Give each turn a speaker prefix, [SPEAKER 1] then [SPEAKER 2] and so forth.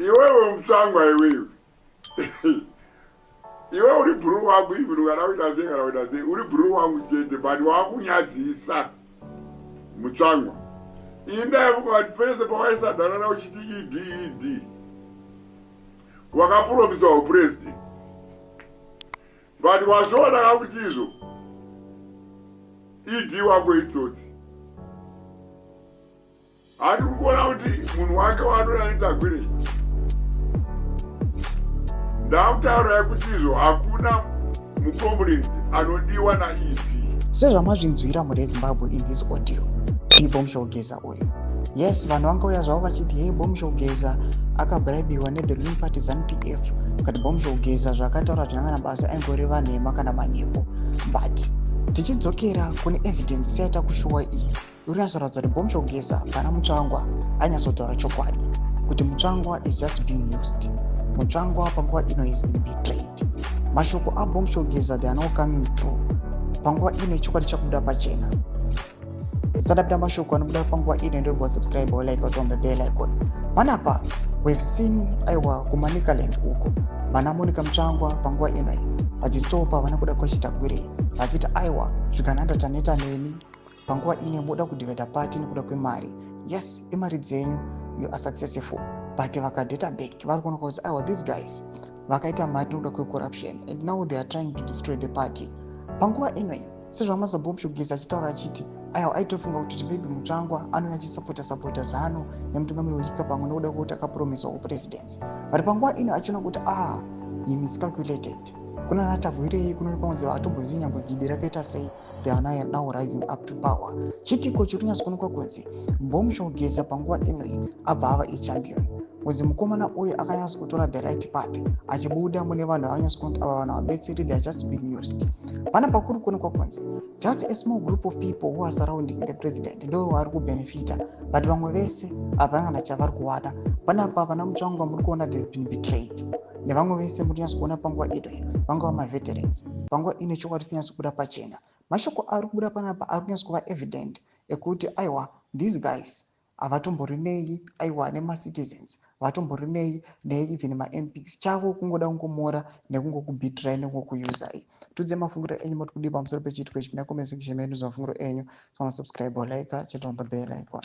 [SPEAKER 1] Iwewe Mutsvangwa iwewe. Iwe uri bhuru wangu ibhuru kana kuita sei kana kuita sei uri bhuru wangu chete but wakunyadzisa Mutsvangwa. Inda kuti pese pawaisadhana uchiti ed wakapromisa upresident but wazviona kakuti izvo ed wako itsotsi. Hati kuona kuti munhu wake waanoita gwiri. Ndakutaura kuti izvo hakuna mucomrade anodiwa naED.
[SPEAKER 2] Sezvamazvinzwira muri Zimbabwe in this audio, Bomi Shogeza uyu. Yes, vanhu vangauya zvavo vachiti hey Bomi Shogeza akabraibiwa ne the ruling party ZANU-PF kuti Bomi Shogeza zvakataura zvinangana basa aingoreva nhema kana manyepo. But tichidzokera kune evidence yaita kushuwa iyi, urinyatsoratidza kuti Bomi Shogeza kana Mutsvangwa anyatsotaura chokwadi kuti Mutsvangwa is just being used. Mutsvangwa panguva ino is being betrayed. Mashoko aBomi Shogeza they are now coming true. Panguva ino chokwadi chakubuda pachena. Sadapita mashoko anobuda panguva ino ndirikuwa subscribe or like on the bell icon. Panapa we've seen aiwa kuManicaland uko vana Monica Mutsvangwa panguva ino vachitopa vana kuda kuchita gwiri vachiti aiwa zvikananda taneta neni panguva ino muda kudivhaida party nekuda kwemari. Yes, imari dzenyu you are successful but vakadata back vari kuona kuti aiwa these guys vakaita mari nekuda kwecorruption and now they are trying to destroy the party. Panguva ino sezvamaza Bomi Shogeza achitaura achiti aiwa aitofunga kuti maybe Mutsvangwa anouya achisapota ZANU nemutungamiri wenyika pamwe nokuda kwekuti akapromiswa kupresidency. But panguva ino achiona kuti he miscalculated. Kuna natagwirei kunoonekwa kunzi hatombozivi nyangwe gidi rakaita sei they are now rising up to power. Chitiko chirinyatsoonekwa kunzi Bomi Shogeza panguva ino abva ava champion. Kunzi mukomana uyu akanyatsokutora the right path achibuda mune vanhu avanyatsokuti ava vanhu vabetseri they are just being used. Pana pakuri kuonekwa kunzi just a small group of people who are surrounding the president ndo vari kubenefita but vamwe vese havana chavari kuwana. Panapa vana Mutsvangwa muri kuona they've been betrayed nevamwe vese muri kunyatsokuona panguva ino vangava maveterans. Panguva ino chokwadi kunyatsokubuda pachena. Mashoko ari kubuda panapa ari kunyatsokuva evident ekuti aiwa these guys havatomborinei aiwa nemacitizens havatomborinei neeven maMPs chavo kungoda kungomora nekungokubhitirai nekungokuyuzai. Tudze mafungiro enyu moti kudii pamusoro pechitiko ichi. Mina comment section menu mafungiro enyu. Subscribe or like cheta on the bell icon.